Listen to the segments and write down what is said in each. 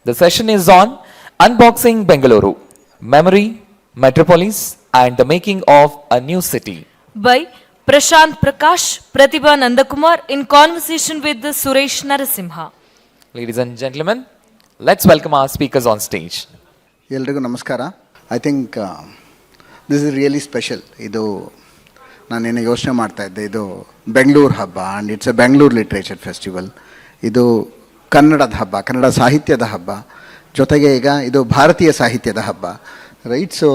The session is on Unboxing Bengaluru, Memory, Metropolis and the Making of a New City. By Prashanth Prakash, Prathiba Nandakumar in conversation with the Suresh Narasimha. Ladies and gentlemen, let's welcome our speakers on stage. ಎಲ್ರಿಗೂ ನಮಸ್ಕಾರ. I think this is really special. ಇದು ನಾನೇನು ಯೋಚನೆ ಮಾಡ್ತಾಯಿದ್ದೆ, ಇದು ಬೆಂಗಳೂರು ಹಬ್ಬ and it's A Bengaluru literature festival. ಇದು ಕನ್ನಡದ ಹಬ್ಬ, ಕನ್ನಡ ಸಾಹಿತ್ಯದ ಹಬ್ಬ, ಜೊತೆಗೆ ಈಗ ಇದು ಭಾರತೀಯ ಸಾಹಿತ್ಯದ ಹಬ್ಬ, ರೈಟ್? ಸೊ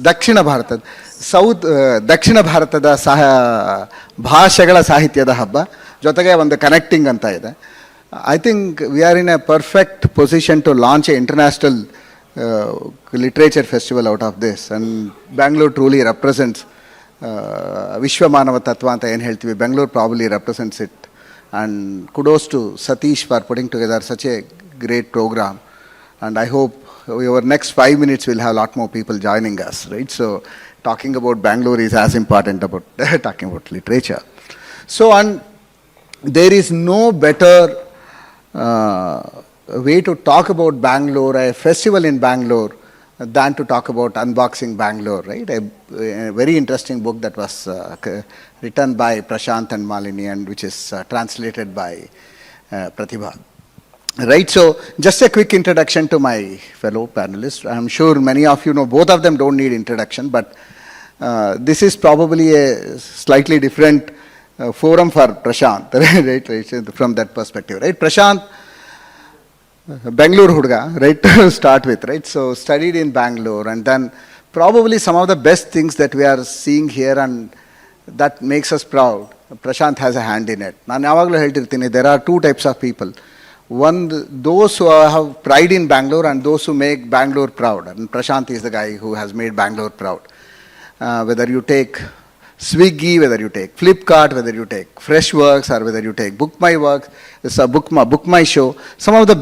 ದಕ್ಷಿಣ ಭಾರತದ ಭಾಷೆಗಳ ಸಾಹಿತ್ಯದ ಹಬ್ಬ, ಜೊತೆಗೆ ಒಂದು ಕನೆಕ್ಟಿಂಗ್ ಅಂತ ಇದೆ. I think we are in a perfect position to launch an international literature festival out of this, and Bangalore truly represents Vishwa Manava Tattva anta ಏನು ಹೇಳ್ತೀವಿ. Bangalore probably represents it, and kudos to Satish for putting together such a great program, and I hope over next 5 minutes we'll have a lot more people joining us, right? So talking about Bangalore is as important about talking about literature. So, and there is no better way to talk about Bangalore, a festival in Bangalore, than to talk about Unboxing Bangalore, right? A very interesting book that was written by Prashanth and Malini, and which is translated by Prathiba. Right, so just a quick introduction to my fellow panelists. I'm sure many of you know, both of them don't need introduction, but this is probably a slightly different forum for Prashanth, right, from that perspective, right? Prashanth, Bangalore Hudga, right, to start with, right? So studied in Bangalore, and then probably some of the best things that we are seeing here and that makes us proud, Prashanth has a hand in it. Naan yavaglu heltirtini, there are two types of people. One, those who have pride in Bangalore and those who make Bangalore proud, and Prashanth is the guy who has made Bangalore proud. Whether you take Swiggy, whether you take Flipkart, whether you take Freshworks, or whether you take Book My Works, it's a Book My Show. Some of the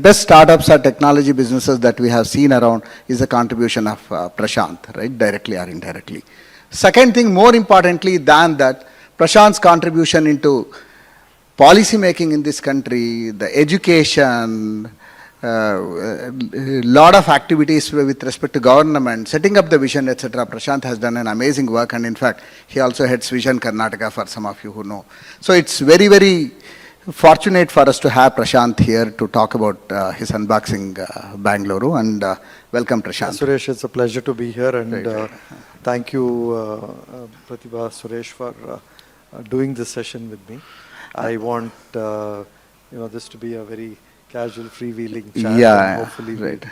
best startups or technology businesses that we have seen around is the contribution of Prashanth, right, directly or indirectly. Second thing, more importantly than that, Prashanth's contribution into policy making in this country, the education, lot of activities with respect to government, setting up the vision, etc. Prashanth has done an amazing work, and in fact, he also heads Vision Karnataka, for some of you who know. So it's very, very fortunate for us to have Prashanth here to talk about his Unboxing Bangalore, and welcome, Prashanth. Suresh, it's a pleasure to be here, and thank you, Prathiba, Suresh, for doing this session with me. I want this to be a very casual, freewheeling chat. Yeah, and hopefully right.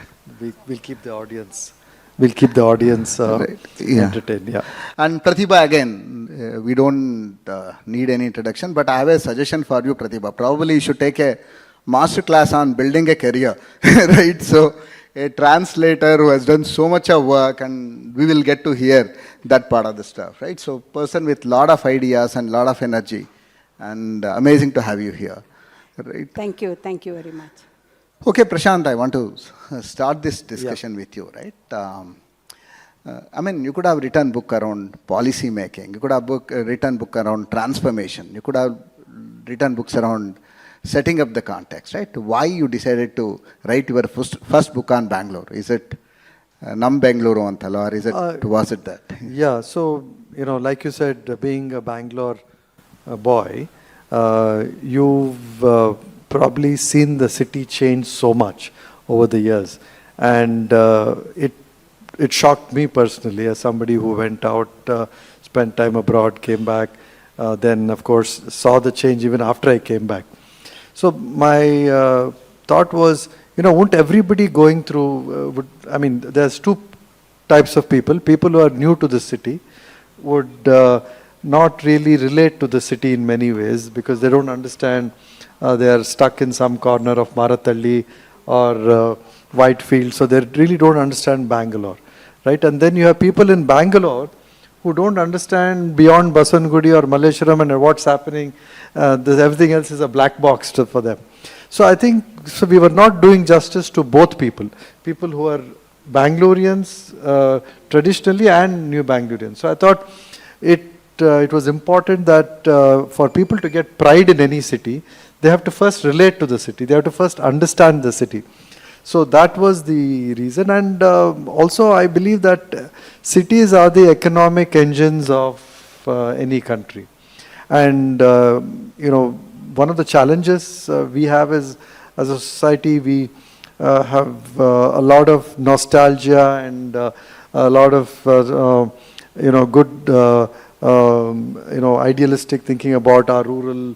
We'll keep the audience. We'll keep the audience right. Yeah. entertained. Yeah. And Prathiba, again, we don't need any introduction, but I have a suggestion for you, Prathiba. Probably you should take a master class on building a career, right? So a translator who has done so much of work, and we will get to hear that part of the stuff, right? So person with lot of ideas and lot of energy, and amazing to have you here. Right. Thank you very much. Okay, Prashanth, I want to start this discussion with you, right? I mean, you could have written book around policy making, you could have written book around transformation, you could have written books around setting up the context, right? Why you decided to write your first book on Bangalore? Is it Nam Bengaluru antala, or is it, was it that? Yeah, so, like you said, being a Bangalore boy, you've probably seen the city change so much over the years, and it shocked me personally as somebody who went out, spent time abroad, came back, then of course saw the change even after I came back. So my thought was, won't everybody going through, there's two types of people who are new to the city would not really relate to the city in many ways because they don't understand, they are stuck in some corner of Marathalli or Whitefield, so they really don't understand Bangalore, right? And then you have people in Bangalore who don't understand beyond Baswannagudi or Malleshwaram and what's happening. Everything else is a black box for them. So I think we were not doing justice to both people who are Bangaloreans traditionally and new Bangaloreans. So I thought it was important that for people to get pride in any city, they have to first relate to the city. They have to first understand the city. So that was the reason. And also I believe that cities are the economic engines of any country. And, one of the challenges we have is, as a society, we have a lot of nostalgia and a lot of, good, idealistic thinking about our rural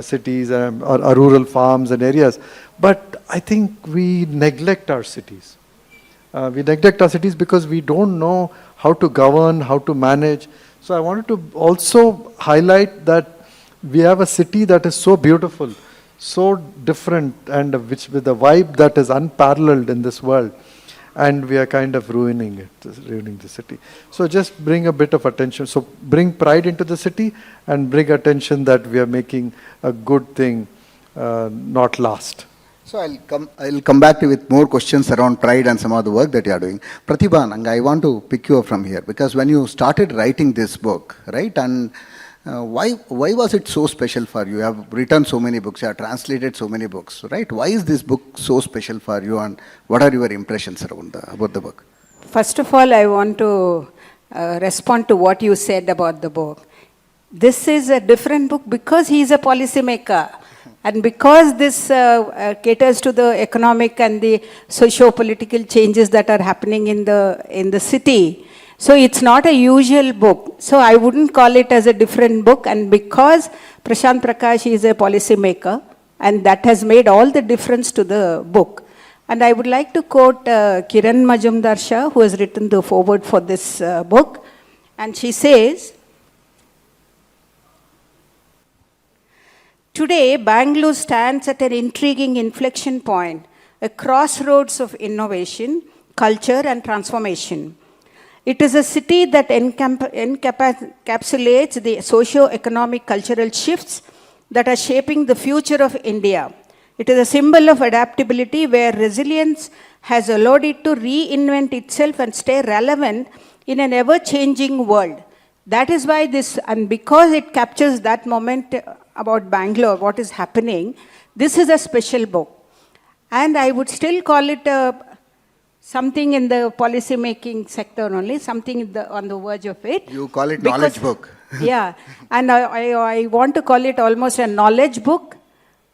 cities and our rural farms and areas. But I think we neglect our cities. We neglect our cities because we don't know how to govern, how to manage. So I wanted to also highlight that we have a city that is so beautiful, so different, and with a vibe that is unparalleled in this world. And we are kind of ruining the city. So just bring a bit of attention. So bring pride into the city and bring attention that we are making a good thing not last. So I'll come back to you with more questions around pride and some of the work that you are doing. Prathiba, I want to pick you up from here, because when you started writing this book, right, and why was it so special for you? You have written so many books, you have translated so many books, right? Why is this book so special for you, and what are your impressions about the book? First of all, I want to respond to what you said about the book. This is a different book because he is a policymaker. And because this caters to the economic and the socio-political changes that are happening in the city, so it's not a usual book. So I wouldn't call it as a different book. And because Prashanth Prakash is a policymaker, and that has made all the difference to the book. And I would like to quote Kiran Majumdar Shah, who has written the foreword for this book. And she says, "Today, Bangalore stands at an intriguing inflection point, a crossroads of innovation, culture, and transformation. It is a city that encapsulates the socio-economic cultural shifts that are shaping the future of India. It is a symbol of adaptability where resilience has allowed it to reinvent itself and stay relevant in an ever-changing world. That is why this, and because it captures that moment about Bangalore, what is happening, this is a special book. And I would still call it something in the policy making sector only, something on the verge of it. You call it knowledge book. Yeah, and I want to call it almost a knowledge book,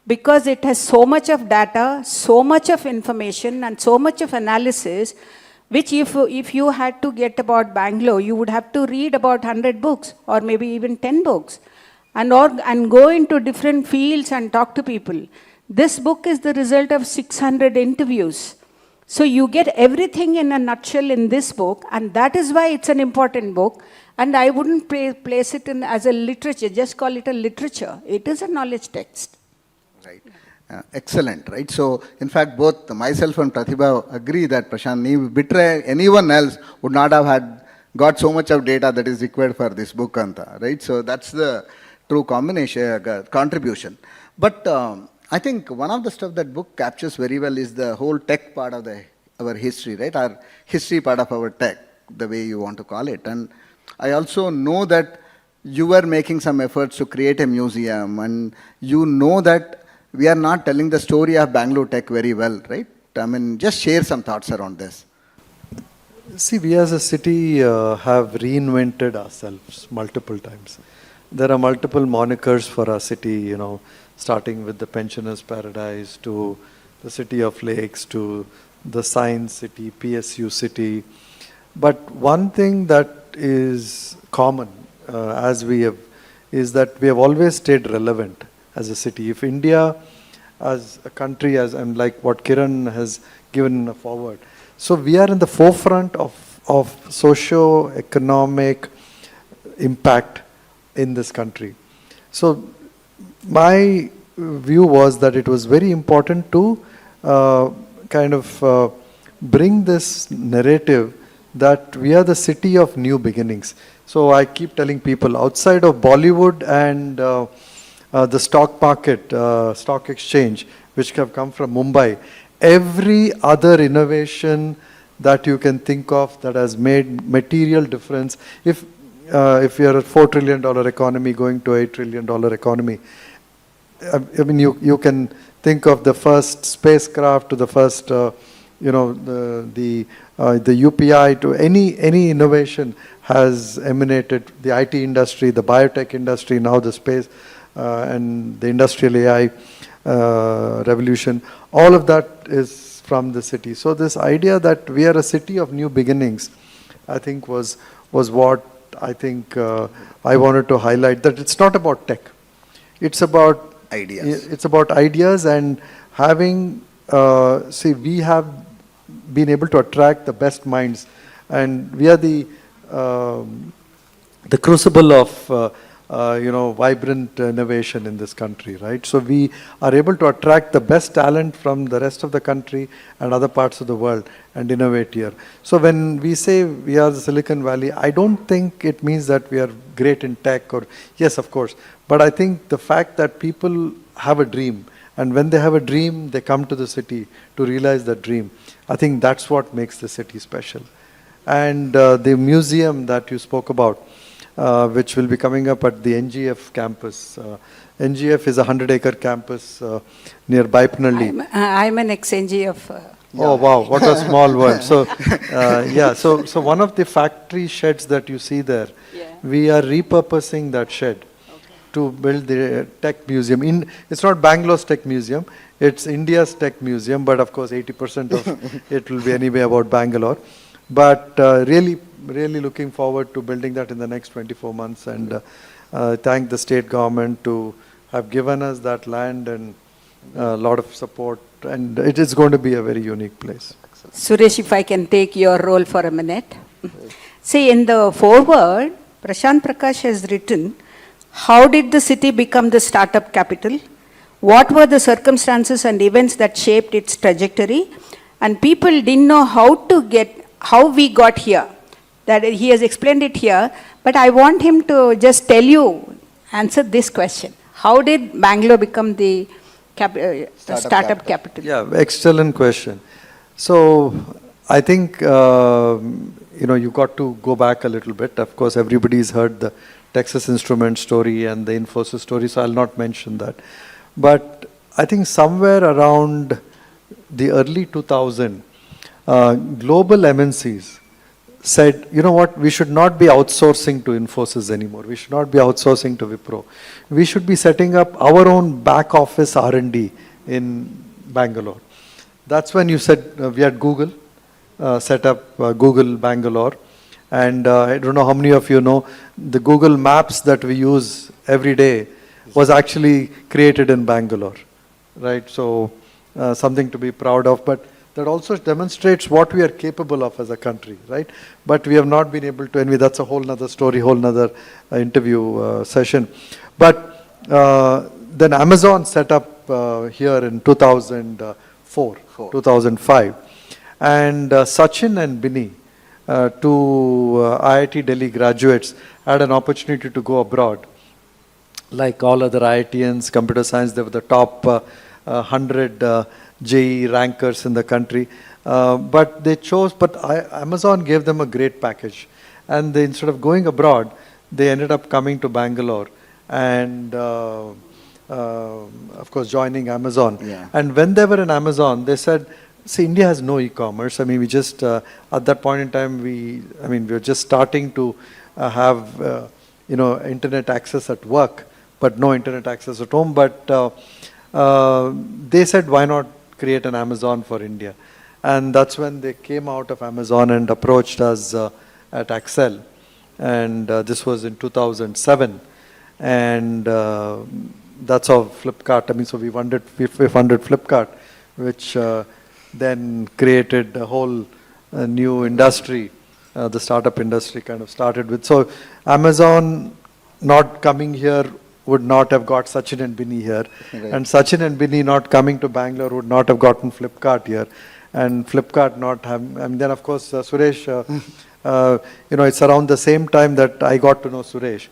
because it has so much of data, so much of information, and so much of analysis, which if you had to get about Bangalore, you would have to read about 100 books, or maybe even 10 books, and go into different fields and talk to people. This book is the result of 600 interviews. So you get everything in a nutshell in this book, and that is why it's an important book. And I wouldn't place it in as a literature, just call it a literature. It is a knowledge text. Right. Excellent, right? So, in fact, both myself and Prathiba agree that Prashant, anyone else would not have got so much of data that is required for this book, right? So that's the true contribution. But I think one of the stuff that book captures very well is the whole tech part of our history, right? Our history part of our tech, the way you want to call it. And I also know that you were making some efforts to create a museum, and you know that we are not telling the story of Bangalore tech very well, right? I mean, just share some thoughts around this. See, we as a city have reinvented ourselves multiple times. There are multiple monikers for our city, starting with the Pensioners Paradise to the City of Lakes to the Science City, PSU City. But one thing that is common is that we have always stayed relevant as a city. If India as a country, and like what Kiran has given forward, so we are in the forefront of socio-economic impact in this country. So my view was that it was very important to bring this narrative that we are the city of new beginnings. So I keep telling people, outside of Bollywood and the stock market, stock exchange, which have come from Mumbai, every other innovation that you can think of that has made material difference, if we are a $4 trillion economy going to $8 trillion economy, I mean, you can think of the first spacecraft to the first, the UPI to any innovation has emanated. The IT industry, the biotech industry, now the space and the industrial AI revolution. All of that is from the city. So this idea that we are a city of new beginnings, I think was what I think I wanted to highlight. That it's not about tech. It's about Ideas. It's about ideas and having, we have been able to attract the best minds, and we are the crucible of vibrant innovation in this country, right? So we are able to attract the best talent from the rest of the country and other parts of the world and innovate here. So when we say we are the Silicon Valley, I don't think it means that we are great in tech or, yes, of course, but I think the fact that people have a dream, and when they have a dream, they come to the city to realize that dream. I think that's what makes the city special. And the museum that you spoke about, which will be coming up at the NGF campus. NGF is a 100-acre campus near Baipanalli. I'm an ex-NGF. Oh wow, what a small world. So so one of the factory sheds that you see there, we are repurposing that shed to build the tech museum. It's not Bangalore's tech museum, it's India's tech museum, but of course 80% of it will be anyway about Bangalore. But really looking forward to building that in the next 24 months, and thank the state government to have given us that land and a lot of support, and it is going to be a very unique place. Suresh, if I can take your role for a minute. See, in the foreword, Prashanth Prakash has written, how did the city become the startup capital? What were the circumstances and events that shaped its trajectory? And people didn't know how we got here. That he has explained it here, but I want him to just answer this question. How did Bangalore become the startup capital? Yeah, excellent question. So I think, you got to go back a little bit. Of course, everybody's heard the Texas Instruments story and the Infosys story, so I'll not mention that. But I think somewhere around the early 2000s, global MNCs said, you know what, we should not be outsourcing to Infosys anymore. We should not be outsourcing to Wipro. We should be setting up our own back office R&D in Bangalore. That's when you said, we had Google, set up Google Bangalore. And I don't know how many of you know, the Google Maps that we use every day was actually created in Bangalore, right? So something to be proud of, but that also demonstrates what we are capable of as a country, right? But we have not been able to, anyway, that's a whole nother story, whole nother interview session. But then Amazon set up here in 2004, 2005. And Sachin and Binny, two IIT Delhi graduates, had an opportunity to go abroad. Like all other IITians, computer science, they were the top 100 JEE rankers in the country. But they chose, Amazon gave them a great package. And they, instead of going abroad, they ended up coming to Bangalore and, of course, joining Amazon. Yeah. And when they were in Amazon, they said, see, India has no e-commerce. I mean, we just, at that point in time, we were just starting to have, internet access at work, but no internet access at home. But they said, why not create an Amazon for India? And that's when they came out of Amazon and approached us at Accel. And this was in 2007. And that's how Flipkart, so we funded Flipkart, which then created a whole new industry, the startup industry kind of started with. So Amazon not coming here would not have got Sachin and Binny here. Right. And Sachin and Binny not coming to Bangalore would not have gotten Flipkart here. And Flipkart not have, then of course Suresh, it's around the same time that I got to know Suresh.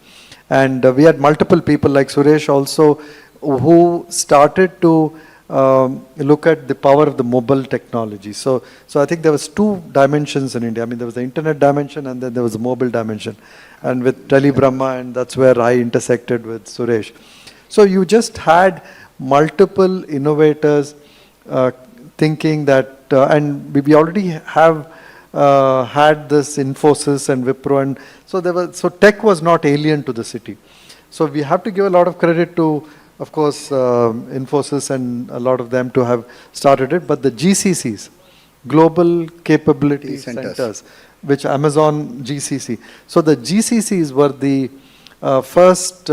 And we had multiple people like Suresh also who started to look at the power of the mobile technology. So I think there was two dimensions in India. There was the internet dimension and then there was the mobile dimension. And with Tele Brahma, and that's where I intersected with Suresh. So you just had multiple innovators thinking that, and we already have had this Infosys and Wipro, and so tech was not alien to the city. So we have to give a lot of credit to, of course, Infosys and a lot of them to have started it, but the GCCs, Global Capability Centers, which Amazon GCC. So the GCCs were the first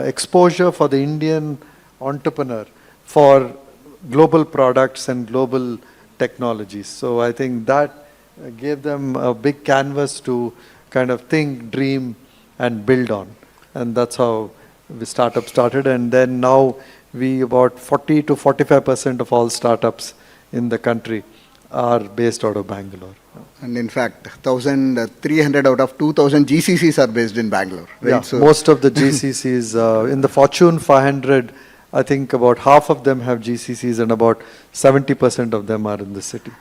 exposure for the Indian entrepreneur for global products and global technologies. So I think that gave them a big canvas to kind of think, dream, and build on. And that's how the startup started. And then now about 40 to 45% of all startups in the country are based out of Bangalore. And in fact, 1,300 out of 2,000 GCCs are based in Bangalore, right? Yeah, So most of the GCCs, in the Fortune 500, I think about half of them have GCCs and about 70% of them are in the city.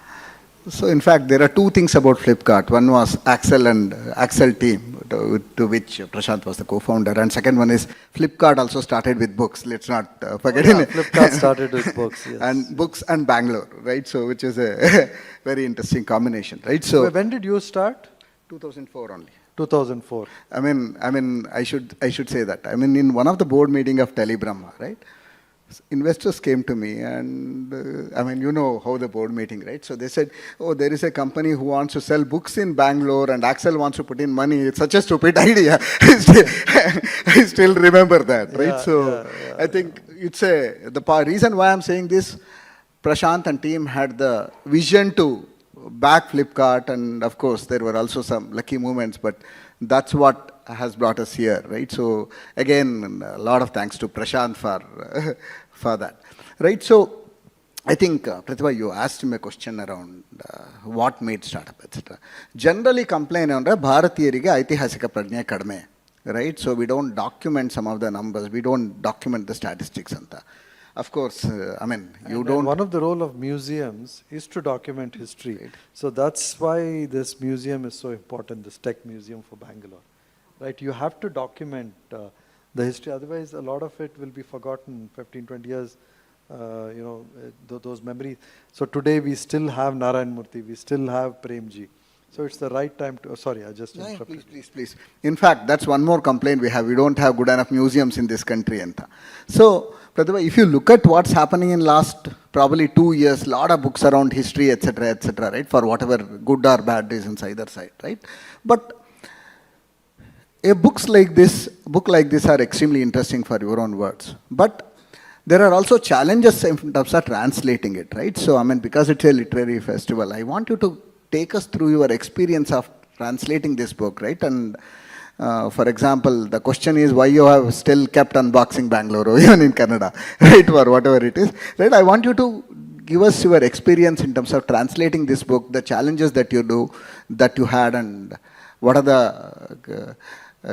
So in fact, there are two things about Flipkart. One was Axel and Axel team, to which Prashanth was the co-founder. And second one is Flipkart also started with books. Let's not forget it. Flipkart started with books, yes. And books and Bangalore, right? So which is a very interesting combination, right? So when did you start? 2004 only. 2004. I mean, I should say that. I mean, in one of the board meeting of Telebrahma, right? Investors came to me and, I mean, you know how the board meeting, right? So they said, oh, there is a company who wants to sell books in Bangalore and Axel wants to put in money. It's such a stupid idea. I still remember that, right? Yeah, I think it's the reason why I'm saying this, Prashanth and team had the vision to back Flipkart, and of course there were also some lucky moments, but that's what has brought us here, right? So again, a lot of thanks to Prashanth for that, right? So I think, Prathiba, you asked me a question around what made startup, etc. Generally complain on Bharatiyarige ಐತಿಹಾಸಿಕ ಪ್ರಜ್ಞೆ ಕಡಿಮೆ, right? So we don't document some of the numbers, we don't document the statistics anta. Of course, I mean, you don't... One of the role of museums is to document history. Right. So that's why this museum is so important, this tech museum for Bangalore. Right, you have to document the history, otherwise a lot of it will be forgotten 15, 20 years, those memories. So today we still have Narayan Murthy, we still have Premji. So it's the right time to, sorry, I just interrupted. Please. In fact, that's one more complaint we have. We don't have good enough museums in this country. So, Prathiba, if you look at what's happening in last probably 2 years, lot of books around history, etc., right, for whatever good or bad reasons either side, right? But a book like this are extremely interesting for your own words. But there are also challenges in terms of translating it, right? So, I mean, because it's a literary festival, I want you to take us through your experience of translating this book, right? And for example, the question is why you have still kept unboxing Bangalore, even in Canada, right? Or whatever it is, right? I want you to give us your experience in terms of translating this book, the challenges that you had, and what are the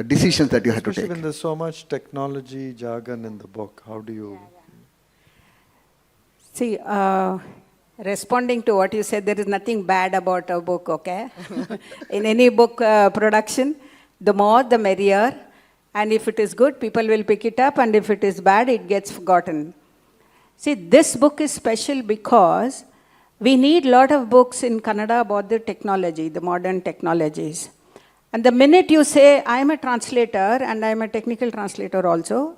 decisions that you had to take. When there's so much technology jargon in the book, how do you... See, responding to what you said, there is nothing bad about a book, okay? In any book production, the more the merrier. And if it is good, people will pick it up. And if it is bad, it gets forgotten. See, this book is special because we need a lot of books in Kannada about the technology, the modern technologies. And the minute you say, I am a translator and I am a technical translator also,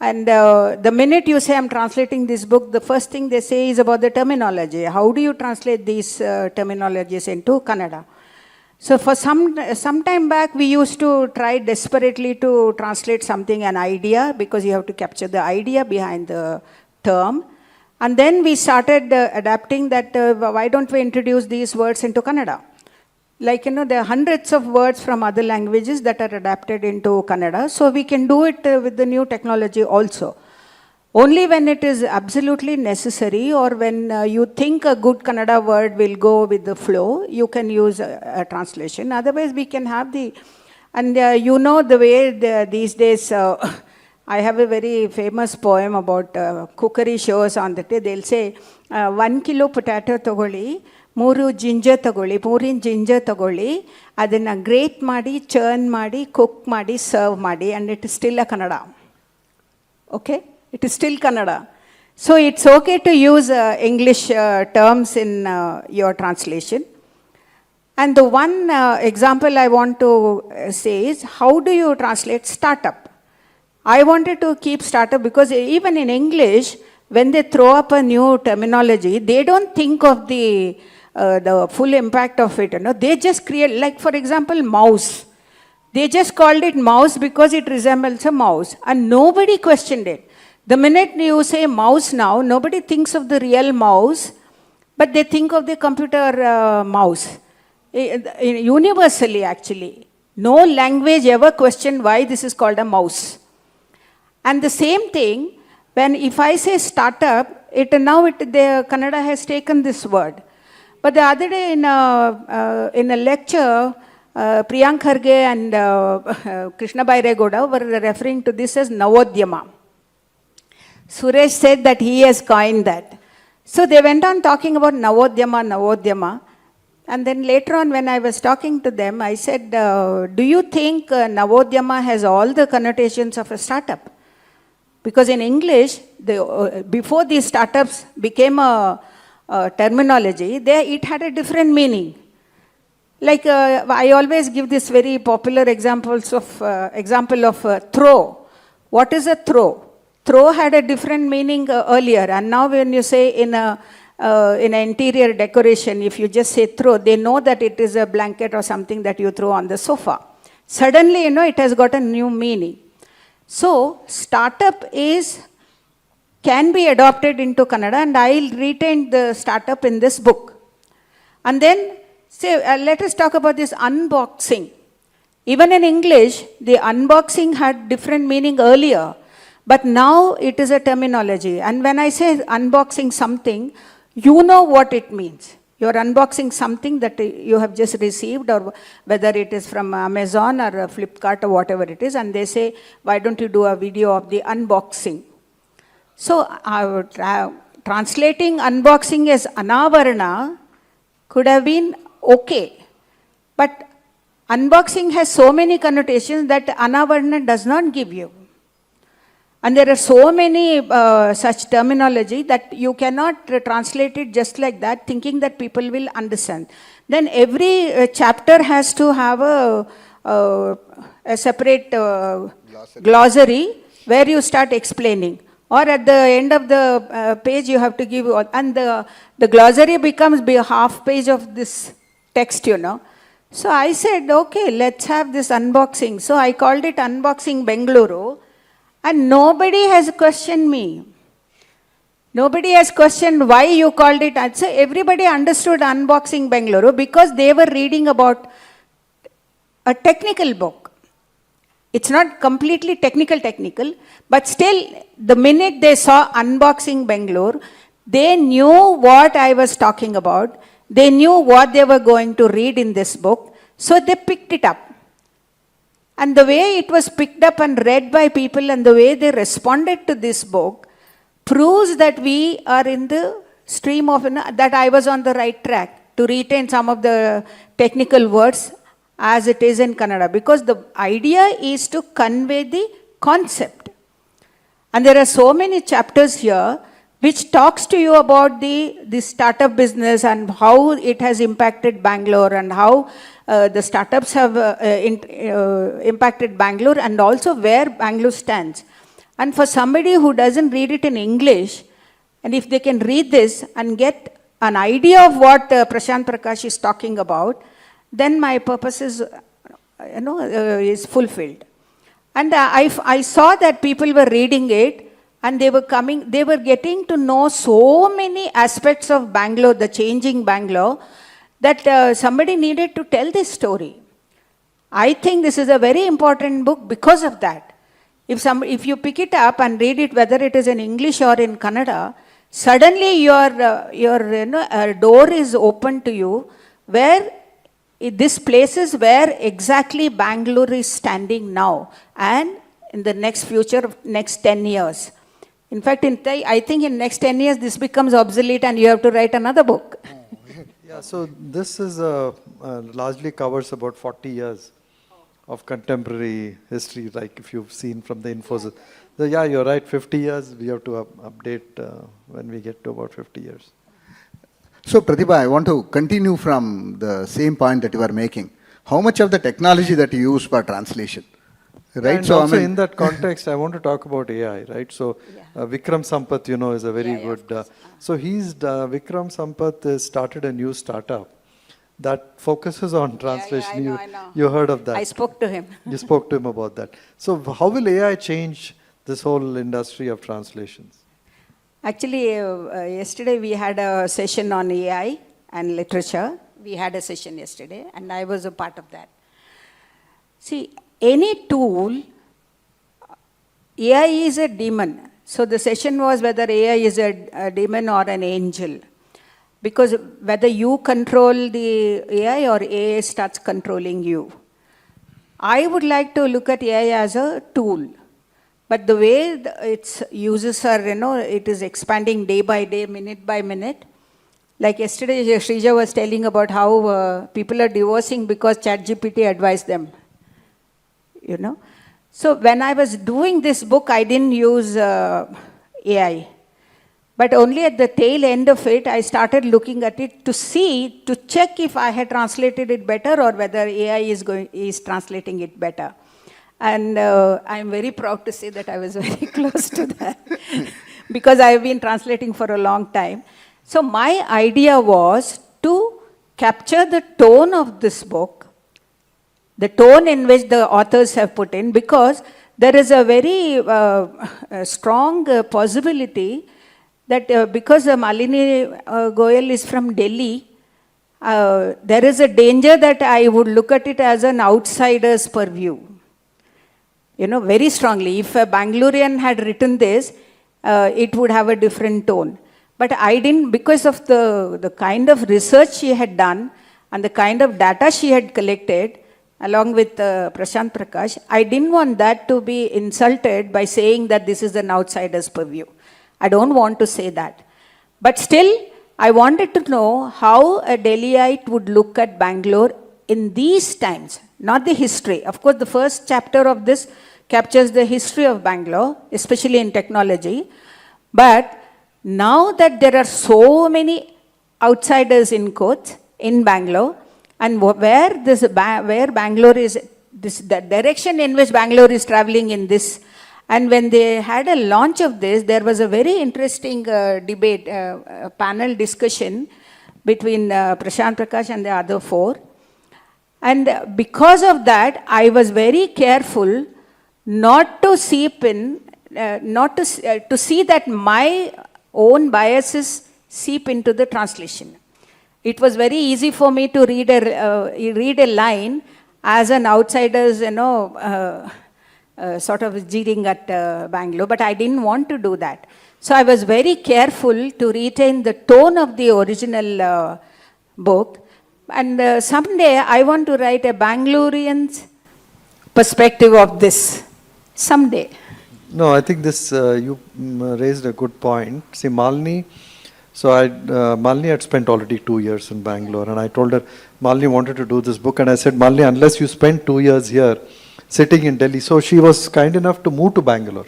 and the minute you say, I'm translating this book, the first thing they say is about the terminology. How do you translate these terminologies into Kannada? So for some time back, we used to try desperately to translate something, an idea, because you have to capture the idea behind the term. And then we started adapting that, why don't we introduce these words into Kannada? Like, there are hundreds of words from other languages that are adapted into Kannada. So we can do it with the new technology also. Only when it is absolutely necessary, or when you think a good Kannada word will go with the flow, you can use a translation. Otherwise, we can have the... And the way these days... I have a very famous poem about cookery shows on the day. They'll say, 1 kilo potato togoli, 3 ginger togoli, 3 ginger togoli, adanna grate ಮಾಡಿ, churn ಮಾಡಿ, cook ಮಾಡಿ, serve ಮಾಡಿ, and it is still a Kannada. Okay? It is still Kannada. So it's okay to use English terms in your translation. And the one example I want to say is, how do you translate startup? I wanted to keep startup because even in English, when they throw up a new terminology, they don't think of the full impact of it. You know? They just create, like for example, mouse. They just called it mouse because it resembles a mouse, and nobody questioned it. The minute you say mouse now, nobody thinks of the real mouse, but they think of the computer mouse. Universally, actually. No language ever questioned why this is called a mouse. And the same thing, when if I say startup, the Kannada has taken this word. But the other day in a lecture, Priyank Kharge and Krishna Bairegoda were referring to this as Navodhyama. Suresh said that he has coined that. So they went on talking about Navodhyama. And then later on when I was talking to them, I said, do you think Navodhyama has all the connotations of a startup? Because in English, before these startups became a terminology, it had a different meaning. Like I always give this very popular example of throw. What is a throw? Throw had a different meaning earlier, and now when you say in an interior decoration, if you just say throw, they know that it is a blanket or something that you throw on the sofa. Suddenly, it has got a new meaning. So, startup can be adopted into Kannada, and I'll retain the startup in this book. And then, let us talk about this unboxing. Even in English, the unboxing had different meaning earlier, but now it is a terminology. And when I say unboxing something, you know what it means. You're unboxing something that you have just received, or whether it is from Amazon or Flipkart or whatever it is, and they say, why don't you do a video of the unboxing? So, translating unboxing as anavarana could have been okay. But unboxing has so many connotations that anavarana does not give you. And there are so many such terminology that you cannot translate it just like that, thinking that people will understand. Then every chapter has to have a separate glossary where you start explaining. Or at the end of the page you have to give, and the glossary becomes a half page of this text, So I said, okay, let's have this unboxing. So I called it Unboxing Bengaluru. And nobody has questioned me. Nobody has questioned why you called it. So everybody understood Unboxing Bengaluru because they were reading about a technical book. It's not completely technical, but still the minute they saw Unboxing Bengaluru, they knew what I was talking about. They knew what they were going to read in this book. So they picked it up. And the way it was picked up and read by people and the way they responded to this book proves that we are in the stream of, that I was on the right track to retain some of the technical words as it is in Kannada. Because the idea is to convey the concept. And there are so many chapters here which talks to you about the startup business and how it has impacted Bangalore and how the startups have impacted Bangalore and also where Bangalore stands. And for somebody who doesn't read it in English, and if they can read this and get an idea of what Prashanth Prakash is talking about, then my purpose is, is fulfilled. And I saw that people were reading it and they were getting to know so many aspects of Bangalore, the changing Bangalore, that somebody needed to tell this story. I think this is a very important book because of that. If you pick it up and read it, whether it is in English or in Kannada, suddenly your door is open to you, where this place is where exactly Bangalore is standing now and in the next future, next 10 years. In fact, I think in next 10 years this becomes obsolete and you have to write another book. Yeah, so this is largely covers about 40 years of contemporary history, like if you've seen from the infos. So yeah, you're right, 50 years, we have to update when we get to about 50 years. So, Prathiba, I want to continue from the same point that you were making. How much of the technology that you use for translation? Right? And so, also I mean, in that context, I want to talk about AI, right? So Vikram Sampath, you know, is a very good, so Vikram Sampath has started a new startup that focuses on translation. I know. You heard of that? I spoke to him. You spoke to him about that. So how will AI change this whole industry of translations? Actually, yesterday we had a session on AI and literature. We had a session yesterday, and I was a part of that. See, any tool, AI is a demon. So the session was whether AI is a demon or an angel. Because whether you control the AI or AI starts controlling you. I would like to look at AI as a tool. But the way its uses are, it is expanding day by day, minute by minute. Like yesterday, Shrija was telling about how people are divorcing because ChatGPT advised them. So when I was doing this book, I didn't use AI. But only at the tail end of it, I started looking at it to check if I had translated it better or whether AI is translating it better. And I'm very proud to say that I was very close to that because I've been translating for a long time. So my idea was to capture the tone of this book, the tone in which the authors have put in, because there is a very strong possibility that because Malini Goyal is from Delhi, there is a danger that I would look at it as an outsider's purview. Very strongly. If a Bangalorean had written this, it would have a different tone. But I didn't, because of the kind of research she had done and the kind of data she had collected, along with Prashanth Prakash, I didn't want that to be insulted by saying that this is an outsider's purview. I don't want to say that. But still, I wanted to know how a Delhiite would look at Bangalore in these times, not the history. Of course, the first chapter of this captures the history of Bangalore, especially in technology. But now that there are so many outsiders in quotes in Bangalore, and where Bangalore is, the direction in which Bangalore is traveling in this, and when they had a launch of this, there was a very interesting debate, panel discussion between Prashanth Prakash and the other four. And because of that, I was very careful not to seep in, to see that my own biases seep into the translation. It was very easy for me to read a line as an outsider's, sort of jeering at Bangalore, but I didn't want to do that. So I was very careful to retain the tone of the original book. And someday I want to write a Bangalorean's perspective of this. Someday. No, I think this, you raised a good point. See, Malini, Malini had spent already 2 years in Bangalore, and I told her, Malini wanted to do this book, and I said, Malini, unless you spend 2 years here, sitting in Delhi. So she was kind enough to move to Bangalore.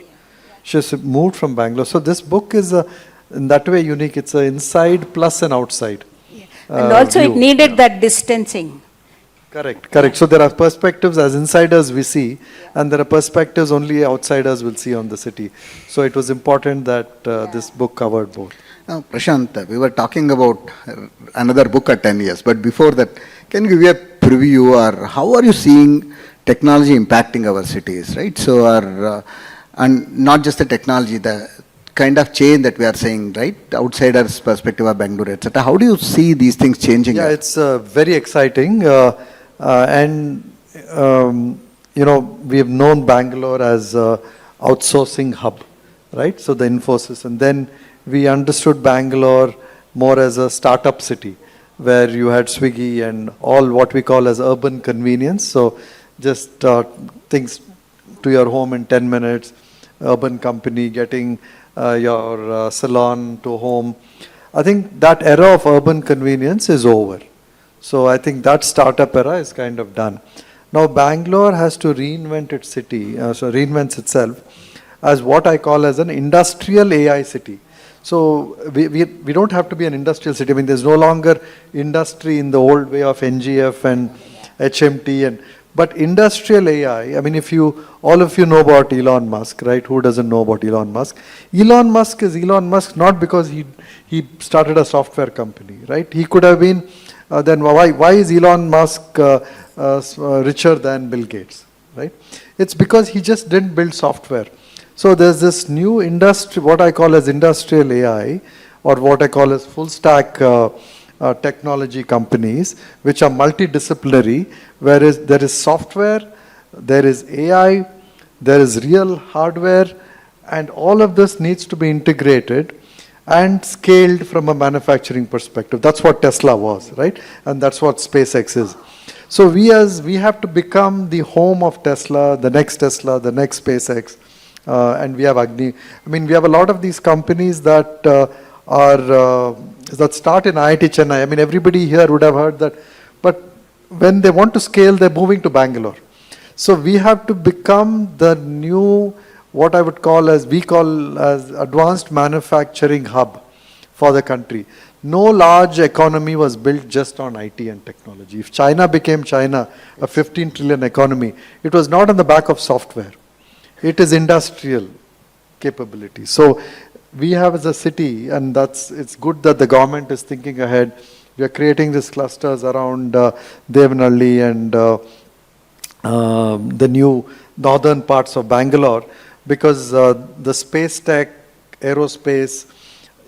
She has moved from Bangalore. So this book is in that way unique. It's an inside plus an outside. And also view. it needed that distancing. Correct. So there are perspectives as insiders we see, and there are perspectives only outsiders will see on the city. So it was important that this book covered both. Now, Prashanth, we were talking about another book at 10 years, but before that, can you give me a preview, or how are you seeing technology impacting our cities, right? So, and not just the technology, the kind of change that we are saying, right? Outsiders' perspective of Bangalore, etc. How do you see these things changing? Yeah, it's very exciting. We have known Bangalore as an outsourcing hub, right? So the Infosys. And then we understood Bangalore more as a startup city, where you had Swiggy and all what we call as urban convenience. So just things to your home in 10 minutes, urban company getting your salon to home. I think that era of urban convenience is over. So I think that startup era is kind of done. Now Bangalore has to reinvent its city, reinvents itself. as what I call as an industrial AI city. So we don't have to be an industrial city. I mean, there's no longer industry in the old way of NGF and HMT but industrial AI. I mean, all of you know about Elon Musk, right? Who doesn't know about Elon Musk? Elon Musk is Elon Musk not because he started a software company, right? He could have been, then why is Elon Musk richer than Bill Gates, right? It's because he just didn't build software. So there's this new industry, what I call as industrial AI, or what I call as full stack technology companies, which are multidisciplinary, whereas there is software, there is AI, there is real hardware, and all of this needs to be integrated and scaled from a manufacturing perspective. That's what Tesla was, right? And that's what SpaceX is. So we have to become the home of Tesla, the next SpaceX, and we have Agni. I mean, we have a lot of these companies that that start in IIT Chennai. I mean, everybody here would have heard that, but when they want to scale, they're moving to Bangalore. So we have to become the new, what I would call as, we call as advanced manufacturing hub for the country. No large economy was built just on IT and technology. If China became China, a 15 trillion economy, it was not on the back of software. It is industrial capability. So we have as a city, and it's good that the government is thinking ahead. We are creating these clusters around Devanalli and the new northern parts of Bangalore, because the space tech, aerospace,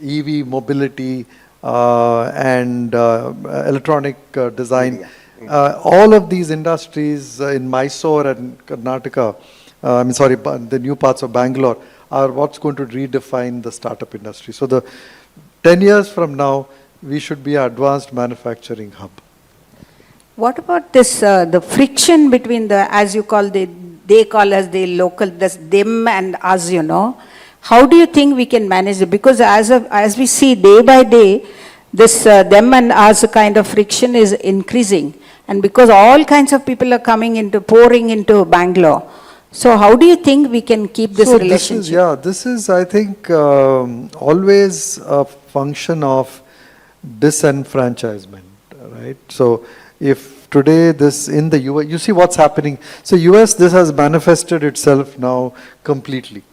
EV mobility, and electronic design, all of these industries in Mysore and Karnataka, the new parts of Bangalore, are what's going to redefine the startup industry. So the 10 years from now, we should be an advanced manufacturing hub. What about this, the friction between as you call they call as the local, this them and us, you know? How do you think we can manage it? Because as we see day by day, this them and us kind of friction is increasing. And because all kinds of people are pouring into Bangalore. So how do you think we can keep this relationship? This is, I think, always a function of disenfranchisement, right? So if today in the US, you see what's happening. So US, this has manifested itself now completely.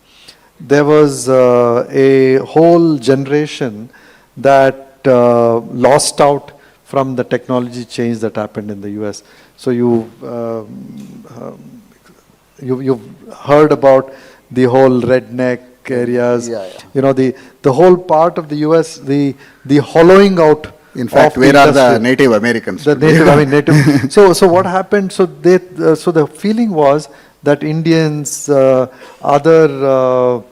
There was a whole generation that lost out from the technology change that happened in the US. So you've heard about the whole redneck areas, you know, the whole part of the US, the hollowing out. In fact, where are the Native Americans? The native. So what happened? So the feeling was that Indians, other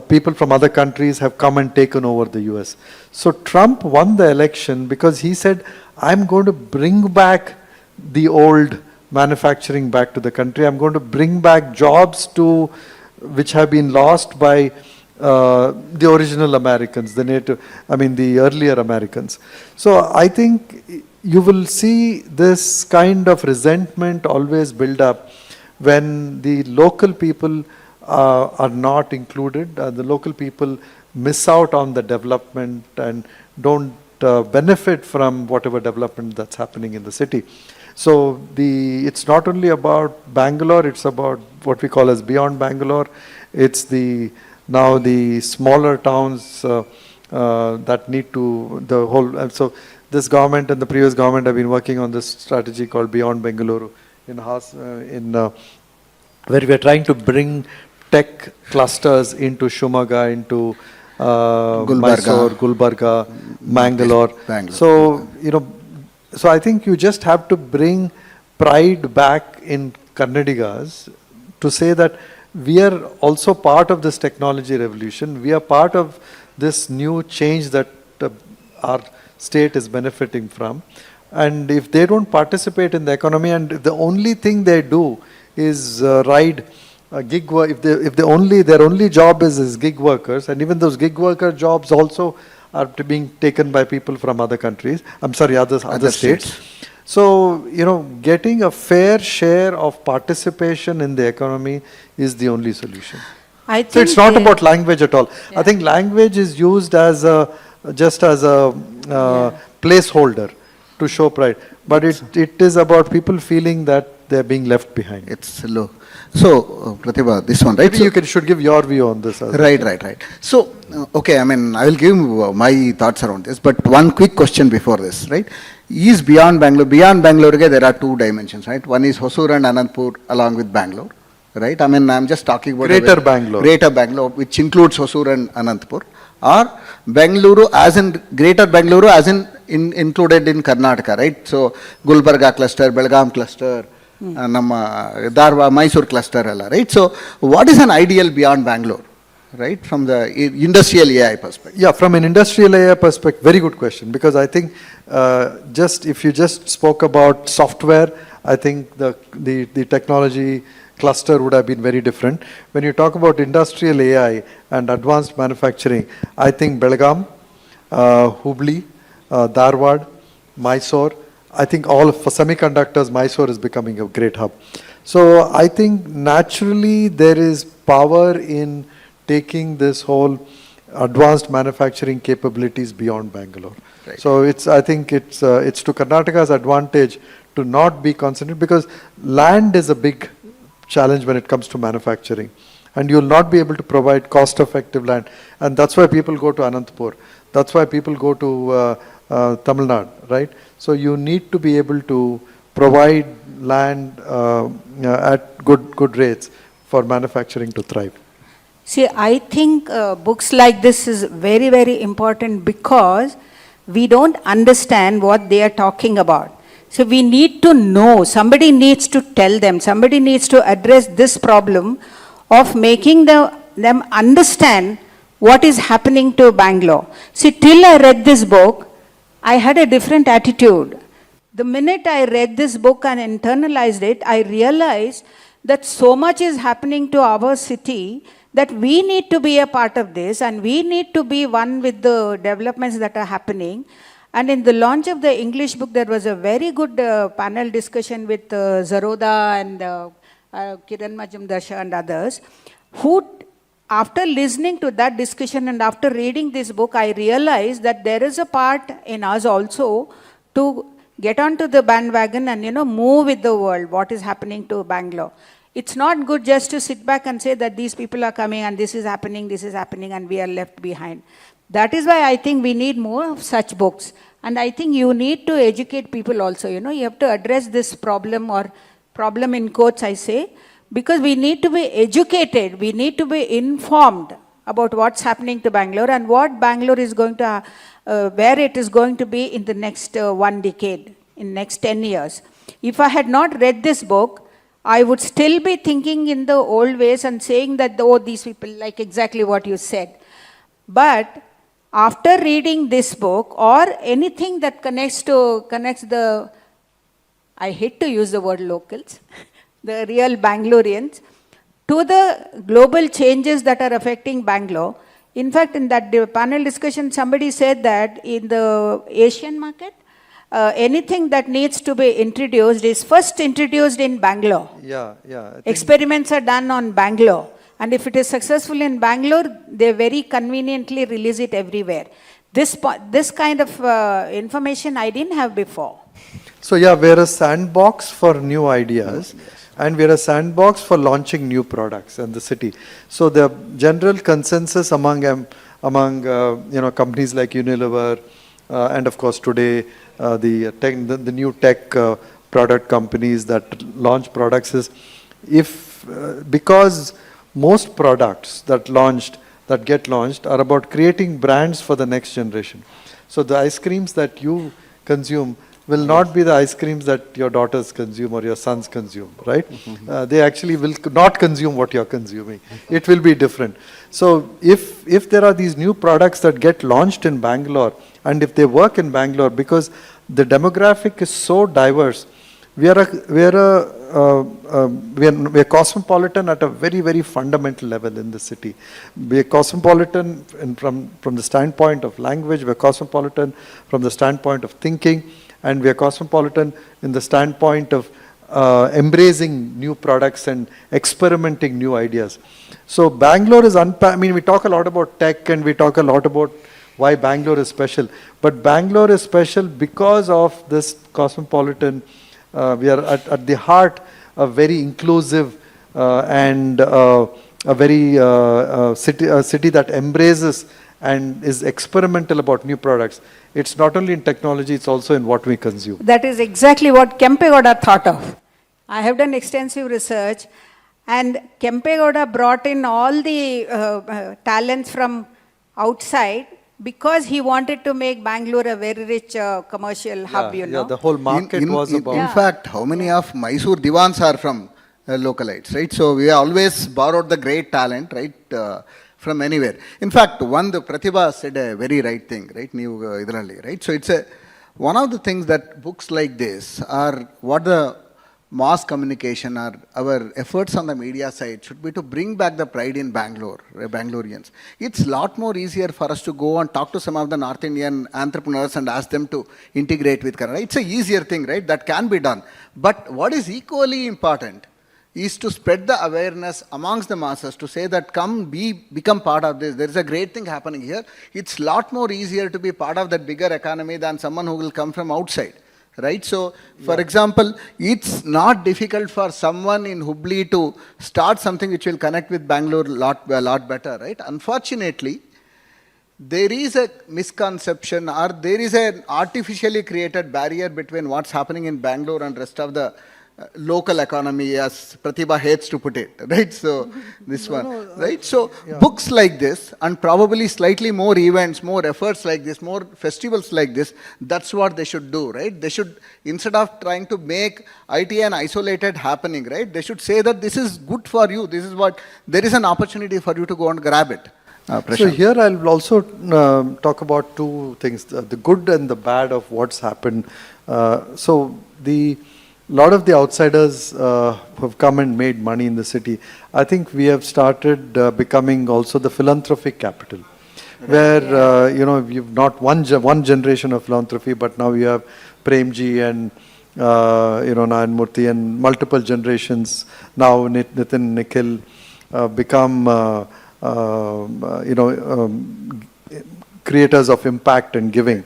people from other countries have come and taken over the US. So Trump won the election because he said, I'm going to bring back the old manufacturing back to the country. I'm going to bring back jobs which have been lost by the original Americans, the earlier Americans. So I think you will see this kind of resentment always build up when the local people are not included. The local people miss out on the development and don't benefit from whatever development that's happening in the city. So it's not only about Bangalore, it's about what we call as beyond Bangalore. It's now the smaller towns that need to, the whole, so this government and the previous government have been working on this strategy called Beyond Bengaluru where we are trying to bring tech clusters into Shumaga, into Mysore, Gulbarga, Bangalore. So, so I think you just have to bring pride back in Kannadigas to say that we are also part of this technology revolution. We are part of this new change that our state is benefiting from. And if they don't participate in the economy, and if the only thing they do is ride gig work, if their only job is gig workers, and even those gig worker jobs also are being taken by people from other countries, other states. So, getting a fair share of participation in the economy is the only solution. I think So it's not they- about language at all. I think language is used as just as a placeholder to show pride. But it is about people feeling that they're being left behind. It's low. So, Prathiba, this one, right? Maybe you should give your view on this as well. Right. So, okay, I mean, I will give my thoughts around this, but one quick question before this, right? Is beyond Bangalore, there are two dimensions, right? One is Hosur and Anandpur along with Bangalore, right? I mean, I'm just talking about Greater Bangalore. Greater Bangalore, which includes Hosur and Anandpur, or Bengaluru as in Greater Bengaluru as in included in Karnataka, right? So, Gulbarga cluster, Belgaum cluster, ನಮ್ಮ Dharwad Mysuru cluster ಎಲ್ಲ right so what is an ideal beyond Bangalore right from the industrial AI perspective? Yeah, from an industrial AI perspective, very good question, because I think if you just spoke about software, I think the technology cluster would have been very different. When you talk about industrial AI and advanced manufacturing, I think Belgaum, Hubli, Dharwad, Mysore, I think all for semiconductors, Mysore is becoming a great hub. So I think naturally there is power in taking this whole advanced manufacturing capabilities beyond Bangalore. Right. So I think it's to Karnataka's advantage to not be concentrated, because land is a big challenge when it comes to manufacturing, and you'll not be able to provide cost-effective land, and that's why people go to Anantapur. That's why people go to Tamil Nadu, right? So you need to be able to provide land at good rates for manufacturing to thrive. See, I think books like this is very, very important because we don't understand what they are talking about. So we need to know, somebody needs to tell them, somebody needs to address this problem of making them understand what is happening to Bangalore. See, till I read this book, I had a different attitude. The minute I read this book and internalized it, I realized that so much is happening to our city that we need to be a part of this, and we need to be one with the developments that are happening. And in the launch of the English book, there was a very good panel discussion with Zaroda and Kiran Majumdar and others, who, after listening to that discussion and after reading this book, I realized that there is a part in us also to get onto the bandwagon and, move with the world, what is happening to Bangalore. It's not good just to sit back and say that these people are coming and this is happening and we are left behind. That is why I think we need more of such books. And I think you need to educate people also, you have to address this problem, or problem in quotes I say, because we need to be educated, we need to be informed about what's happening to Bangalore and what Bangalore is going to, where it is going to be in the next 1 decade, in next 10 years. If I had not read this book, I would still be thinking in the old ways and saying that, oh, these people, like exactly what you said. But after reading this book, or anything that connects the, I hate to use the word locals, the real Bangaloreans, to the global changes that are affecting Bangalore. In fact, in that panel discussion, somebody said that in the Asian market, anything that needs to be introduced is first introduced in Bangalore. Yeah. Experiments are done on Bangalore. And if it is successful in Bangalore, they very conveniently release it everywhere. This kind of information I didn't have before. So yeah, we're a sandbox for new ideas. And we're a sandbox for launching new products in the city. So the general consensus among companies like Unilever, and of course today the new tech product companies that launch products is, because most products that get launched are about creating brands for the next generation. So the ice creams that you consume will not be the ice creams that your daughters consume or your sons consume, right? They actually will not consume what you're consuming. It will be different. So if there are these new products that get launched in Bangalore, and if they work in Bangalore, because the demographic is so diverse, we are cosmopolitan at a very, very fundamental level in the city. We are cosmopolitan from the standpoint of language, we are cosmopolitan from the standpoint of thinking, and we are cosmopolitan in the standpoint of embracing new products and experimenting new ideas. So Bangalore is I mean, we talk a lot about tech and we talk a lot about why Bangalore is special. But Bangalore is special because of this cosmopolitan, we are at the heart a very inclusive and a very city that embraces and is experimental about new products. It's not only in technology, it's also in what we consume. That is exactly what Kempegowda thought of. I have done extensive research, and Kempegowda brought in all the talents from outside because he wanted to make Bangalore a very rich commercial hub, you know. Yeah, the whole market was about. In fact, how many of Mysore Diwans are from localites, right? So we always borrowed the great talent, right, from anywhere. In fact, the Prathiba said a very right thing, right? Right? So it's one of the things that books like this are what the mass communication or our efforts on the media side should be to bring back the pride in Bangalore, Bangaloreans. It's a lot more easier for us to go and talk to some of the North Indian entrepreneurs and ask them to integrate with Kannada. It's an easier thing, right? That can be done. But what is equally important is to spread the awareness amongst the masses to say that become part of this. There is a great thing happening here. It's a lot more easier to be part of that bigger economy than someone who will come from outside. Right? So, for example, it's not difficult for someone in Hubli to start something which will connect with Bangalore a lot better, right? Unfortunately, there is a misconception or there is an artificially created barrier between what's happening in Bangalore and rest of the local economy, as Prathiba hates to put it, right? So, right? So, books like this and probably slightly more events, more efforts like this, more festivals like this, that's what they should do, right? They should, instead of trying to make IT an isolated happening, right? They should say that this is good for you, this is what, there is an opportunity for you to go and grab it. So here I'll also talk about two things, the good and the bad of what's happened. A lot of the outsiders have come and made money in the city. I think we have started becoming also the philanthropic capital, where you've not one generation of philanthropy, but now you have Premji and Nayan Murthy and multiple generations. Now Nitin, Nikhil become creators of impact and giving.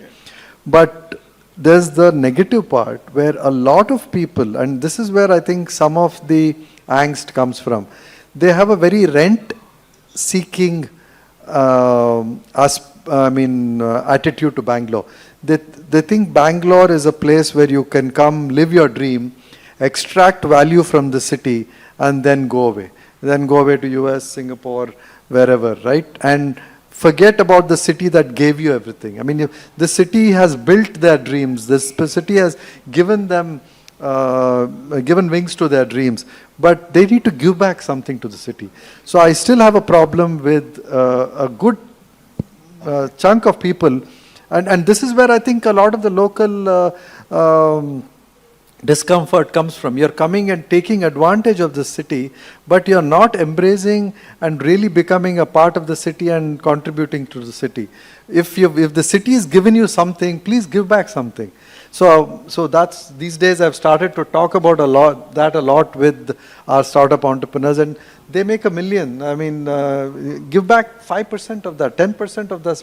But there's the negative part where a lot of people, and this is where I think some of the angst comes from, they have a very rent-seeking attitude to Bangalore. They think Bangalore is a place where you can come, live your dream, extract value from the city, and then go away. Then go away to US, Singapore, wherever, right? And forget about the city that gave you everything. I mean, the city has built their dreams. This city has given them, given wings to their dreams. But they need to give back something to the city. So I still have a problem with a good chunk of people. And this is where I think a lot of the local discomfort comes from. You're coming and taking advantage of the city, but you're not embracing and really becoming a part of the city and contributing to the city. If the city has given you something, please give back something. So that's, these days I've started to talk about a lot with our startup entrepreneurs, and they make $1 million. I mean, give back 5% of that, 10% of that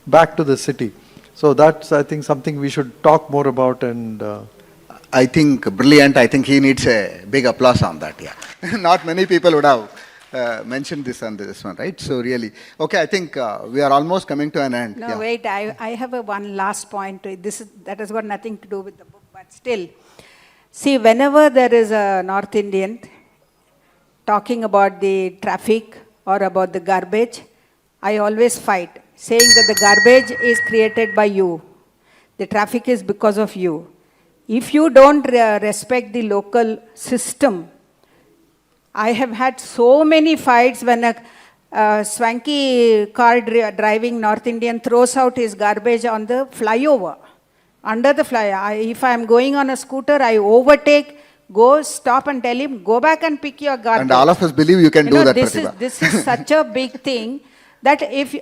back to the city. So that's, I think, something we should talk more about. And I think brilliant. I think he needs a big applause on that. Yeah, not many people would have mentioned this on this one, right? So really, okay. I think we are almost coming to an end. No, yeah. wait. I have one last point. That has got nothing to do with the book, but still, see, whenever there is a North Indian talking about the traffic or about the garbage, I always fight, saying that the garbage is created by you, the traffic is because of you. If you don't respect the local system, I have had so many fights when a swanky car driving North Indian throws out his garbage on the flyover, under the flyover. If I am going on a scooter, I overtake, go stop and tell him, go back and pick your garbage. And all of us believe you can do that, Prathiba. This is such a big thing that if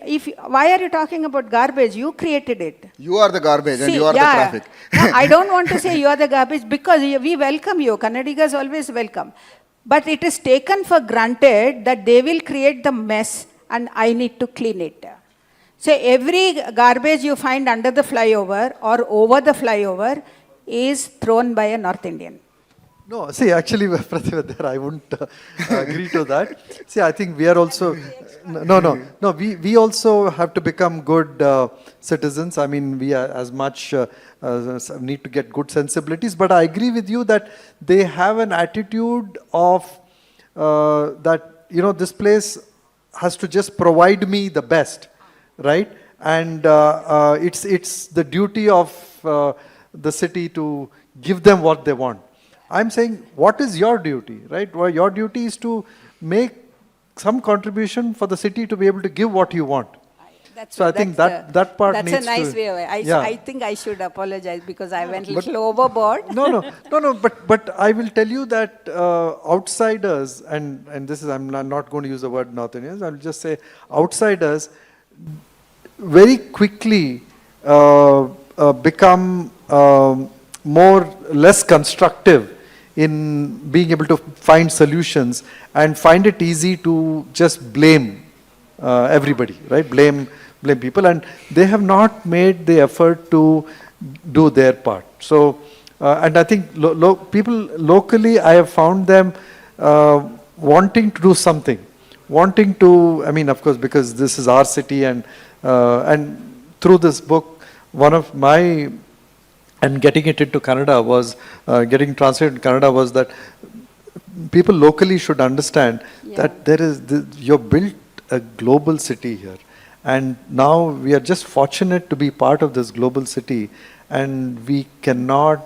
why are you talking about garbage? You created it. You are the garbage and See, you are the traffic. No, I don't want to say you are the garbage because we welcome you. Kannadigas always welcome. But it is taken for granted that they will create the mess and I need to clean it. So every garbage you find under the flyover or over the flyover is thrown by a North Indian. No, see, actually, Prathiba, there I wouldn't agree to that. See, I think we are also, we also have to become good citizens. I mean, we are as much need to get good sensibilities, but I agree with you that they have an attitude of that, you know, this place has to just provide me the best, right? And it's the duty of the city to give them what they want. I'm saying, what is your duty, right? Well, your duty is to make some contribution for the city to be able to give what you want. So I think that part needs to... That's a nice way. I think I should apologize because I went a little overboard. No, but I will tell you that outsiders, and this is, I'm not going to use the word North Indians, I'll just say outsiders very quickly become less constructive in being able to find solutions and find it easy to just blame everybody, right? Blame people, and they have not made the effort to do their part. So, and I think people locally, I have found them wanting to do something, wanting to, I mean, of course, because this is our city, and through this book, one of my, and getting it into Kannada was, getting translated in Kannada was that people locally should understand that there is, you've built a global city here. And now we are just fortunate to be part of this global city, and we cannot,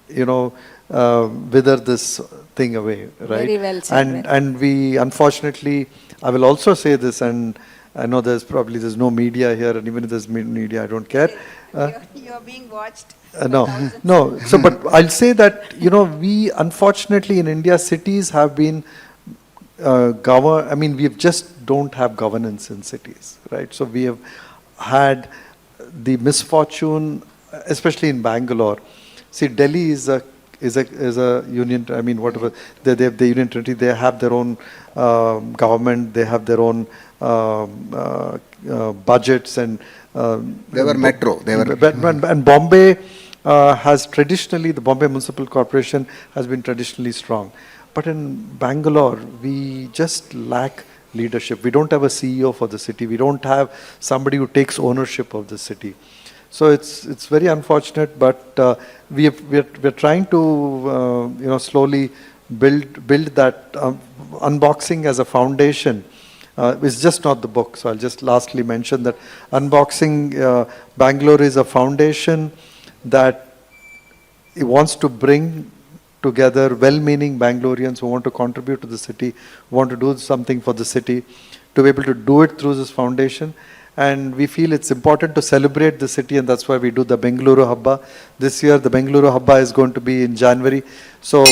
you know, wither this thing away, right? Very well said. And we, unfortunately, I will also say this, and I know there's no media here, and even if there's media, I don't care. You're being watched. No. So, but I'll say that, you know, we unfortunately in India, cities have been I mean, we just don't have governance in cities, right? So we have had the misfortune, especially in Bangalore. See, Delhi is a union. I mean, whatever they have the union territory, they have their own government, they have their own budgets, and They were metro. and Bombay has traditionally, the Bombay Municipal Corporation has been traditionally strong. But in Bangalore, we just lack leadership. We don't have a CEO for the city. We don't have somebody who takes ownership of the city. So it's very unfortunate, but we're trying to you know, slowly build that unboxing as a foundation. It's just not the book. So I'll just lastly mention that Unboxing Bangalore is a foundation that it wants to bring together well-meaning Bangaloreans who want to contribute to the city, who want to do something for the city, to be able to do it through this foundation. And we feel it's important to celebrate the city, and that's why we do the Bengaluru Habba. This year, the Bengaluru Habba is going to be in January. So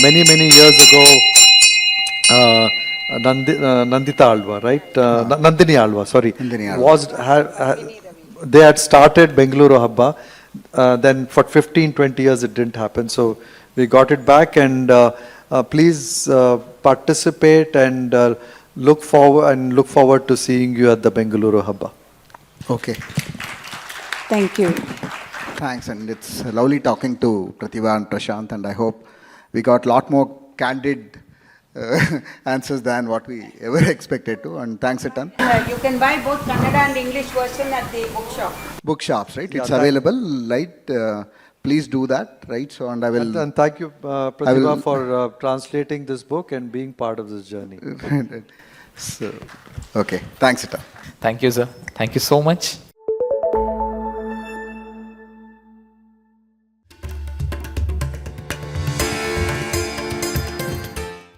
many years ago, Nandita Alva, right? Nandini Alva, sorry. Nandini Alva. They had started Bengaluru Habba. Then for 15-20 years it didn't happen. So we got it back, and please participate and look forward to seeing you at the Bengaluru Habba. Okay. Thank you. Thanks, and it's lovely talking to Prathiba and Prashanth, and I hope we got a lot more candid answers than what we ever expected to, and thanks a ton. You can buy both Kannada and English version at the bookshop. Bookshops, right? Yeah, it's available, right? Please do that, right? So, and I will... And thank you, Prathiba, for translating this book and being part of this journey. So, okay, thanks a ton. Thank you, sir. Thank you so much.